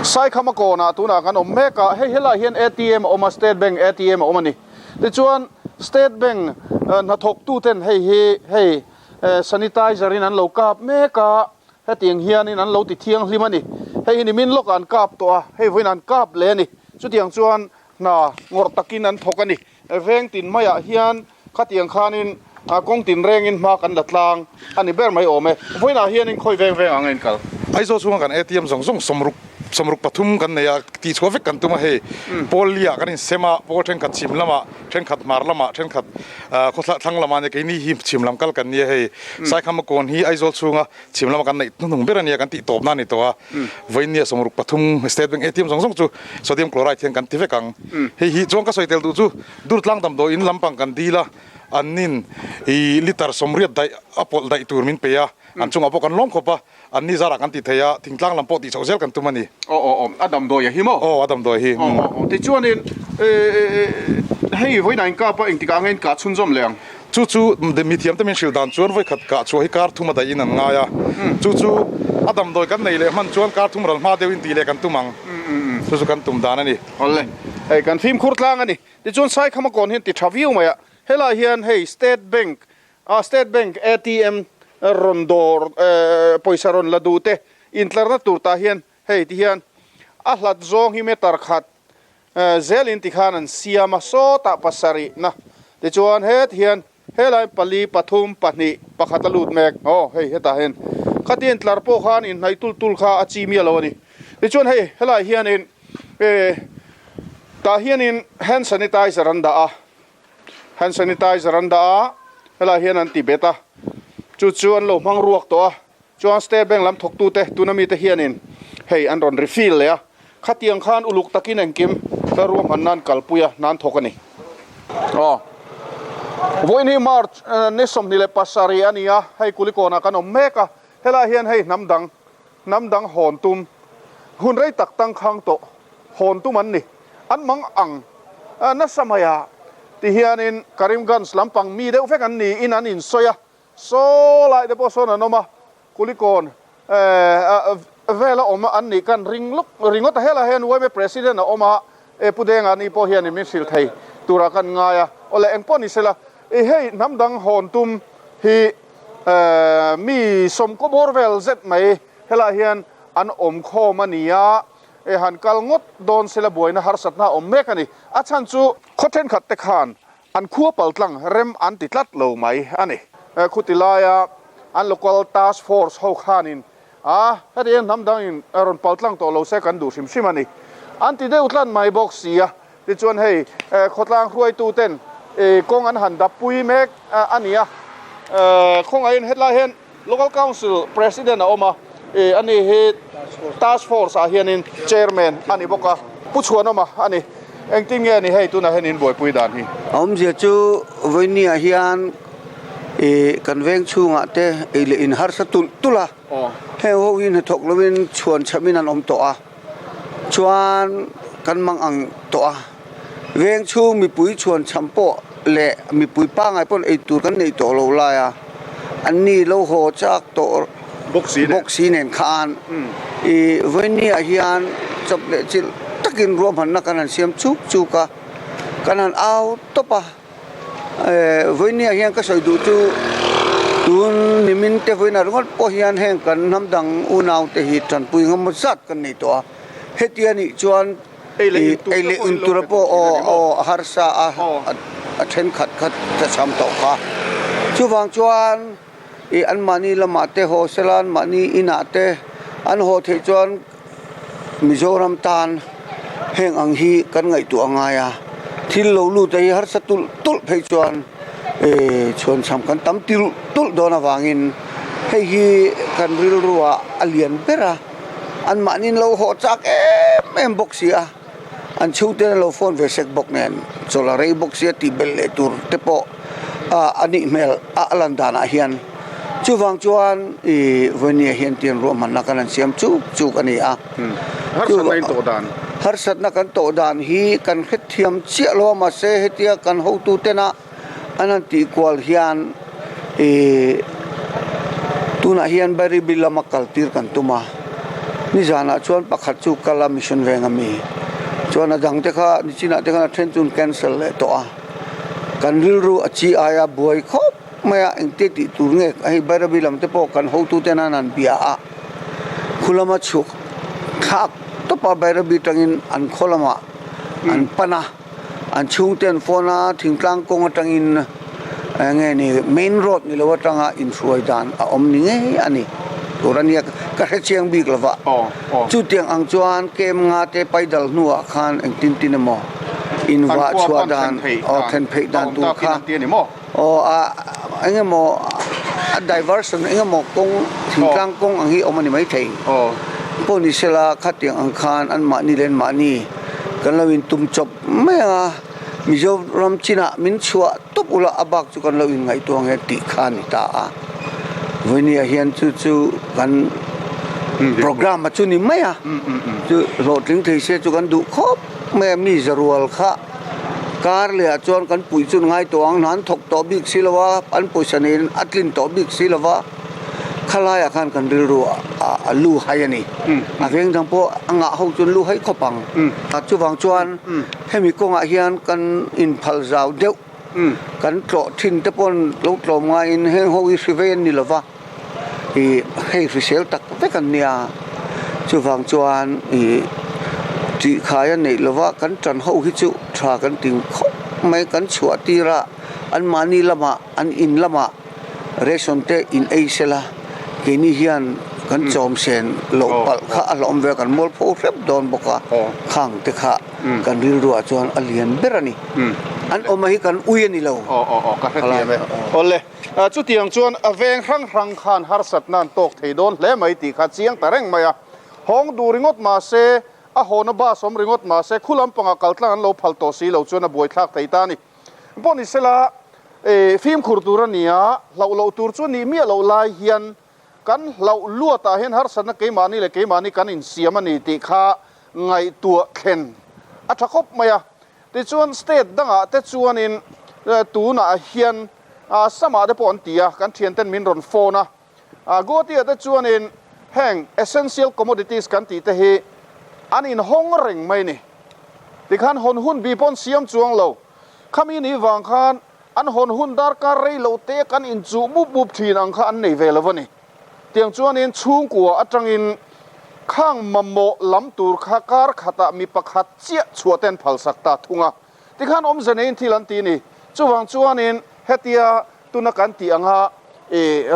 sai khama ko na tu na kan om meka hei hela hian ATM oma State Bank ATM oma ni ti chuan State Bank na thok tu ten hei sanitizer in an lo kap meka hetiang hian in an lo ti thiang hlimani hei ni min lok an kap to a hei voin an kap le ni chu tiang chuan na ngor takin an thokani veng tin maya hian khatiang khanin kong tin rengin ma kan latlang ani ber mai ome voina hian in khoi veng angin kal ai zo chuang kan ATM zong somruk pathum kan neya ti chhovek kan tuma he polia kan sema po thenkhat chimlama thenkhat marlama thenkhat khotla thanglama ne ke ni hi chimlam kal kan ni he sai kham kon hi ai zo chunga chimlama kan nei nung berania kan ti top na ni to a voinia somruk pathum State Bank ATM zong chu sodium chloride thiang kan ti vekang he hi chong ka soitel du chu durtlang dam do in lampang kan dila anin i liter somriat dai apol dai tur min peya an chung apo kan long khopa anni zara kan ti theya thingtlang lampo ti chawzel kan tumani adam do ya himo adam do hi ti chuanin hei voina in ka pa ing ti ka ngain ka chunjom leang chu de mithiam te min shildan chuan voi khat ka chu hi kar thuma da in an nga ya chu adam do kan nei le man chuan kar thum ral ma deuin ti le kan tumang chu kan tum dan ani olle hei kan phim khurtlang ani ti chuan sai khama kon hin ti thaviu maya hela hian hei State Bank ATM rondor poisaron ladute intlarna turta hian hei ti hian a hlat zong hi metar khat zelin ti khanan siama so ta pasari na ti chuan het hian helai pali pathum pahni pakhatalut mek hei heta hen khatien tlar po khan in nai tul kha achi mi alawani ti chuan hei helai hian in ta hian in hand sanitizer anda helai hian an ti beta chuan lo mang ruak to a chuan State Bank lam thok tu te tunami te hianin hei an ron refill le a khatiang khan uluk takin engkim ta ruam han nan kalpuya nan thokani voini march ne somni le pasari ania hei kulikona kanom meka hela hian hei namdang hontum hunrei tak tang khang to hontum an ni an mang ang na samaya ti hianin Karimganj lampang mi deuh vek an ni in an in soya so lại de po so na noma kulikon vela oma an ni kan ringot hela hen we president na oma pudenga ni po hian min sil thei tura kan ngaya ole engpo ni sela hei namdang hontum hi mi som ko borvel zet mai hela hian an om kho mania han kal ngot don sela Buaina harsat na om mekani achan chu Thenkhat te khan an khua paltlang rem an titlat lo mai ani khutilaya an local task force ho khanin hadi namdang in aron paltlang to lo se kan du simani anti de utlan mai box sia ti chuan hei khotlang hruai tu ten kong an han da pui mek ania khong ain hetla hen local council president oma ani he task force hianin chairman ani boka puchuan oma ani engting nge ni hei tuna henin boi pui dan hi je chu voinia hian kan veng chunga te ile in har sa tula he ho in thok lovin chuan chamin an om to a chuan kan mang ang to a veng chu mi pui chuan champo le mi pui pa ngai pon ei tur kan nei to lo la ya an ni lo ho chak to boxi nen khan voinia hian chop le chil takin rom han na kan siam chuka kanan au topa voinia hian ka soi du chu tun nimin te voina rongot po hian heng kan namdang unaw te hi tran pui ngam zat kan nei to hetiani chuan ele intura po o harsa a thenkhat khat ta sam to kha chuwang chuan an mani lama te ho selan mani ina te an ho the chuan Mizoram tan heng ang hi kan ngai tu anga ya Thil lo lu te har sa tul phei chuan chuan sam kan tam tul dona wangin hei hi kan ril ruwa alian bera an manin lo ho chak em boxia an chute lo phone ve sek bok nen chola rei boxia ti bel le tur te po ani mel alandana hian chuwang chuan voinia hian tian ro man na kan siam chu ani a har sat na kan to dan hi kan khet thiam chia lo ma se hetia kan ho tu tena anan ti kwal hian tuna hian bari bilama kaltir kan tuma นี่จานะชวนปักขัดจูกลามิชชันเวงมีชวนดังเตค่ะนี่จีน่าเตค่ะเทรนจูนแคนเซิลเลยตัวกันริรู้จีอายาบวยครบไม่อังเตติตัวเงี้ยไอ้บาร์บิลามเตปอกันหูตุเตนันเบียคุลามาชุกทักตัวปะบาร์บิตังินอันคุลามาอันปนะอันชุงเตนโฟนาถึงกลางกงตังินไงนี่เมนโรดนี่เราว่าตังอินสวยดานอมนี่ไงอันนี้ตัวนี้ก็แค่เชียงบีกละวะจุดเตียงอังจวนเกมงาเตไปดัลนัวคานตินตินมออินวาชัวดานเทนเพดานตัวข้าไอ้เงี้ยมอ diversion ไอ้เงี้ยมกงถึงกลางกงอังฮีออกมานี่ไม่ถึงพวกนี้เสละขัดเตียงอังคารอันมานี่เล่นมานี่กันเราวินตุ่มจบไม่มิจรำจีน่ามินชัวตุบุละอบักจุกันเราวินไงตัวเงี้ยติขานิตาวันนี้เฮียนจู่ๆกันโปรแกรมมาจุนี่ไม่จู่โหลดลิงก์ที่เสียจุกันดูครบแม่มีจรวดค่ะการเลี้ยจวนกันปุ๋ยจุนไงตัวนั้นถกต่อบิ๊กซิลวะอันปุ๋ยชนิดอัดลินต่อบิ๊กซิลวะขลายอาการกันรัวลู่ให้นี่เรื่องทั้งพวกangahห้องจุนลู่ให้ขบังจุบังจวนให้มีกงเฮียนกันอินพัลซาวเดียวกันโตทิ้งตะปนลูกโตมาอินเฮงโฮวิสเวนนี่ละวะให้ฟิเซลตักไปกันเนี่ยจุบังจวนจีขายนี่ละวะกันจันโฮฮิจุทรากันติงไม่กันชัวตีระอันมานี่ละมาอันอินละมาเรชอนเตอินเอเซล่าเกนี่เฮียนกันจอมเซนโลปัลข้าลอมเวกันมอลโพเรบดอนบกะข้างเตค่ะกันริรัวจวนอเลียนเบรานีอันอมาฮิกันอุยนี่เราก็แค่เดียวไหมโอ้เลยจุดที่ยังจวนเวงครั้งขานฮาร์สัตนันตกเทดอนและไม่ตีขัดเสียงแต่แรงไม่ห้องดูริงดมาเซโหนบ้าสมริงดมาเซคุลัมปังกัลตันเราพัลโตซีเราจวนบวยทักไทตานี่ปนิสละฟิล์มขุดตัวนี้เราตัวจวนนี้มีเราลายเฮียนกันเราลั่วตาเห็นฮาร์สันนักเกมานี่เลยเกมานี่กันอินเสียมันนี่ติขาไงตัวเข็นอัฐคบไหมแต่ชวนสเตทดังแต่ชวนอินตัวน่ะเฮียนสมาเดปอนตีกันเทียนเต้นมินรอนโฟนะกูที่แต่ชวนอินแห่ง essential commodities กันตีแต่เฮอันอินห้องเร่งไหมนี่ที่ขันหนหุ่นบีปอนเสียมจวงเราขมินีวังขันอันหนหุ่นดาร์การีเราเตะกันอินจูบุบทีนังขันในเวลวันนี้เตียงจวนอินชุ่งกัวอัจังอินข้างมัมโมลำตูร์ข้าการขัดมีปักขัดเจี๊ยชัวเต้นพัลสักตาทุ่งที่ขันอมเจเนนที่ลันตีนี่จวงจวนอินเฮติยาตุนักันตีอังฮะ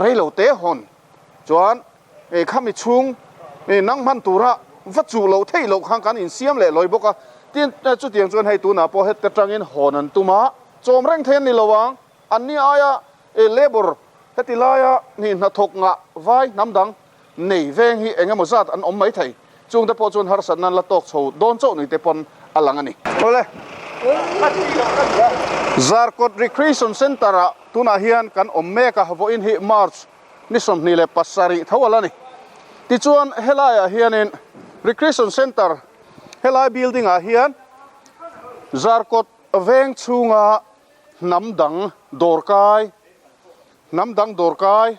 เรเราเตะหนจวนข้ามีชุ่งนังมันตูระวัดจูเราเทเราข้างกันอินเสียมเลยลอยบกเตียงจุดเตียงจวนให้ตัวน่ะพอเฮตจังอินหอนันตุมาโจมเร่งเทนนี่ระวังอันนี้อายะเลเบอร์เฮติลายะนี่นัทกงะไว้น้ำดังneihเวงฮีเองก็มั่วซัดอันอมไม่ไทยจุงแต่พอจนฮาร์สันนั้นละตกโชว์โดนโจ้หนึ่งแต่ปนอลังอันนี้โอ้เลยซาร์กอดรีครีชันเซ็นเตอร์ตุนาเฮียนกันอมเมกะฮาวอินฮีมาร์ชนิสมนี่เลยปัสสารีเท่าละนี่ที่จวนเฮลายะเฮียนินรีครีชันเซ็นเตอร์เฮลายบิลดิ้งอะเฮียนซาร์กอดเวงชุงะน้ำดังดอร์กายน้ำดังดอร์กาย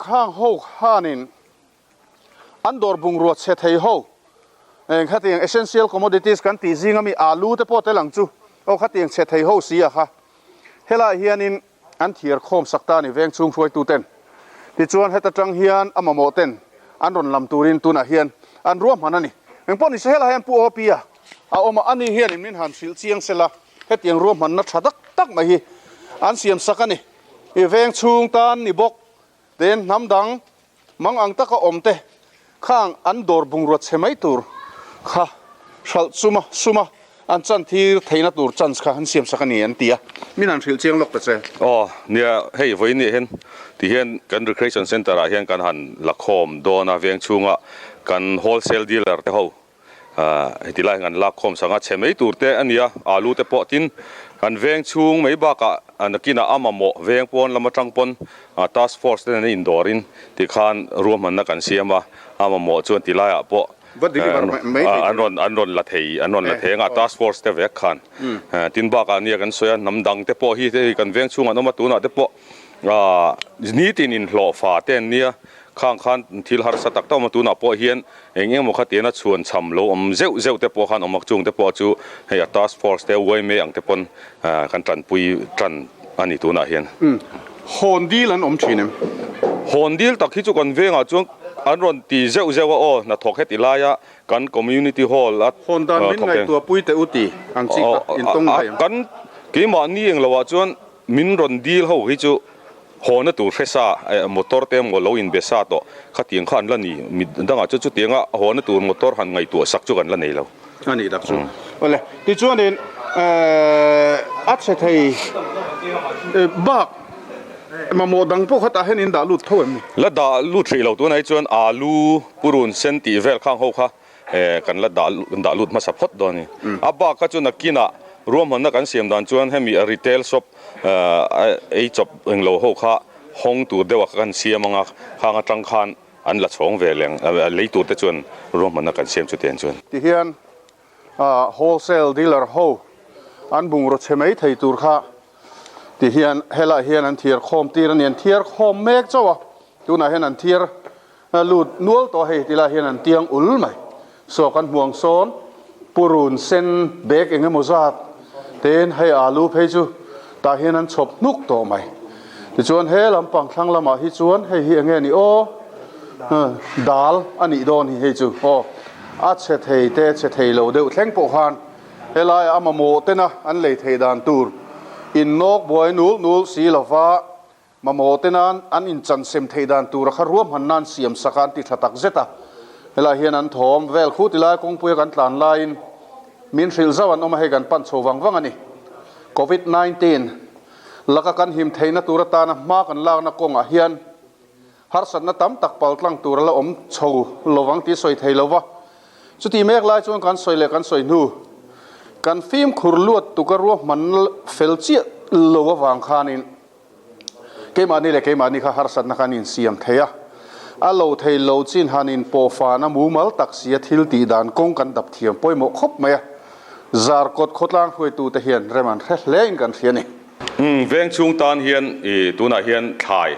ข้างห้องข้านินอันดอร์บุงรัวเซตให้ห้องขัดยัง essential commodities กันตีซิงมีอาลูเตปอเตลังจูเอาขัดยังเซตให้ห้องเสียค่ะเฮล่าเฮียนินอันเทียร์คอมสักตานี่เวงชุงช่วยตูเต็นที่ชวนให้ตะจังเฮียนอามาโมเต็นอันรอนลำตูรินตูน่าเฮียนอันรวมมันนี่เองป้อนี่เฮล่าเฮียนปูโอปีอะเอามาอันนี้เฮียนินมินหันสิลเชียงเสละเฮ็ดยังรวมมันนัดชัดตักมาฮีอันเสียมสักนี่เวงชุงตานนี่บกเดินน้ำดังมังอังตะก็อมเตะข้างอันดอร์บุงรถเสมัยตูร์ข้าชัลซุมาอันจันที่ไทยนัตูร์จันส์ข้าหันเสียมสักนี่อันเตียมีนันฟิลเชียงล็อกแต่เจ้อ๋อเนี่ยเฮ้ยวันนี้เห็นที่เห็นกัน recreation center เห็นกันหันลักโฮมโดนเวียงชุงะกัน wholesale dealer เท่าที่ไล่กันลักโฮมสังกัดเสมัยตูร์เตะอันเนี้ยอาลูเตะปอตินกันเวียงชุงไม่บ้าก็อันนักกินอามาโมเวียงปนลำมาจังปนtask force ในอินโดรินที่ขานรวมมันนักกันเสียมาอามาโมจวนที่ไล่ปออันรอนละเทยอันรอนละเทงtask force เตเวกขานตินบ้ากันเนี่ยกันสวยน้ำดังเตปอฮีเตกันเวียงชุงอันนั้นมาตัวน่ะเตปอนี่ตินอินหล่อฟ้าเต้นเนี่ย ข้างคันทิลหาร์สตักต้อมาตูน่ะปอเฮียนเองมุขเตียนชวนชำโลเจ้าเตปอขันมักจุงเตปอจูให้ทัสฟอร์สเตไว้เมอังเตปนกันจันปุยจันอันนี้ตูน่ะเฮียนฮอนดีลันชีนฮอนดีลตักที่จุกันเวงอ่ะจุงอันรอนตีเจ้าว่าอ๋อน่ะถกให้ติลายะกันคอมมูนิตี้ฮอลล์ฮอนดานมินไงตัวปุยเตอุตีอังจิกอินตงไงกันกี่มานี่เองละว่าจวนมินรอนดีลเขาที่จุฮอนตัวเฟซ่ามอเตอร์เต็มก็เราอินเบซ่าต่อขัดเตียงขันละนี่มิดังอาจจะจุดเตียงอ่ะฮอนตัวมอเตอร์หันไงตัวสักจุกันละนี่เราอันนี้ดักจุโอเคที่จวนเองอัดเสถีบักมาโมดังพวกเขาตาเห็นอินดาลุดเท่าไหร่ละดาลุดที่เราตัวไหนจวนอาลูปุรุนเซนติเวลข้างเขาค่ะกันละดาลุดมาสับพดดอนี่อับบาก็จวนนักกินอ่ะรวมมันนักการเสียมดันจวนให้มีรีเทลช็อปไอจ็อบเองเราเขาค่ะห้องตัวเดียวกันเสียมังอ่ะข้างจังคันอันละช่องเวลงเลยตัวแต่จวนรวมมันนักการเสียมจุดเด่นจวนที่เฮียนwholesale dealer เขาอันบุงรถเชมัยไทยตัวค่ะที่เฮียนเฮล่าเฮียนอันเทียร์คอมตีรันเนียนเทียร์คอมเมกเจ้าตัวไหนเฮียนอันเทียร์ลูดนัวตัวเฮที่ละเฮียนอันเตียงอุลไหมสกันห่วงโซนปูรุนเซนเบกเองมุจัดเต้นให้อาลูเพจูตาเฮียนอันชบนุกตัวไหมที่ชวนเฮลำปังทั้งละมาที่ชวนให้เฮียงเงี้ยนี่โอ้ดาลอันนี้โดนเฮจูโอ้อาเชเทยเตเชเทยโลเดือดแข็งปกหันเฮลายอามาโมเตนะอันเลยเทดานตูร์อินนกบวยนูลสีลฟ้ามาโมเตนันอันอินจันเซมเทดานตูร์ขรวมหันนันเสียมสกันติดตักเซตาเวลาเฮียนันทอมเวลคูติลายคงปุยกันตานไลน์มินฟิลซาวันออกมาให้กันปั้นโชวังวังอันนี้ COVID-19 แล้วก็กันหิมเทนตูร์ตานะมากันลาวนักกงเฮียนฮาร์สันนัตตั้มตักเป่าตั้งตูร์ละโชลวังที่สวยเทลวะสุดที่เมฆลายจนกันสวยเล็กกันสวยนูกันฟิล์มขุรลวดตุกรัวมันเฟลเจียโลววางคานินเกมานี่เลยเกมานี่ข้าฮาร์สันนักนินเสียมเทียอาโลเทโลจินฮานินโปฟานามูมัลตักเสียทิลตีดานกงกันดับเทียมป่วยหมกคบไหมจาร์กดขดล่างห่วยตูตะเฮียนเรมันเล่นกันเฮียนี่เวงช่วงตานเฮียนตัวน่ะเฮียนไทย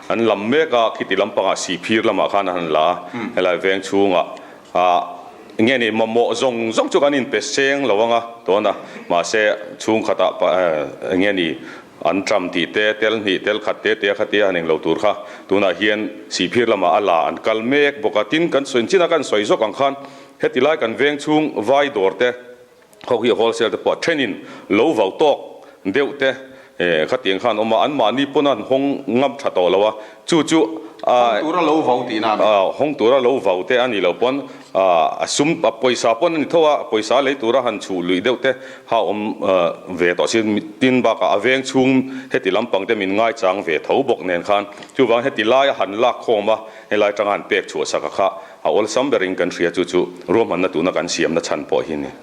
อันลำเมกะคิดลำปังสีพีร์ลำอาคารหันละอะไรเวงช่วงเงี้ยนี่มาโมจงจุกันอินเปเซงระวังตัวน่ะมาเสช่วงขัดเงี้ยนี่อันจำตีเตลนี่เตลขัดเตะขัดเตะหันเองเราตัวค่ะตัวน่ะเฮียนสีพีร์ลำมาอัลลาอันกัลเมกบกตินกันส่วนจีนักกันสวยจกังคันเฮติไลกันเวงช่วงไวดอร์เตเขาเกี่ยวกับเซลต์ปอดเทรนินโลวาวตอกเดียวเตขัดเตียงขันออกมาอันมานี่ปนันห้องงับชัดต่อแล้ววะจู่ตัวเราวาวตีน่ะห้องตัวเราวาวเตอันนี้เราปนซุ่มปอยสาปนนี่เท่าว่าปอยสาเลยตัวเราหันชูลุยเดียวเตหาเวต่อสิ่งตินบากเวงชุมเฮติลำปังเตมินง่ายจังเวทเอาบกเนินขันจู่ว่าเฮติไล่หันลักโคมาให้ไล่จังหันเปียกชัวสักขะเอาอลซัมเบริงกันเสียจู่รวมมันนั่นตัวนักการเสียมนัดชันปอยหินนี่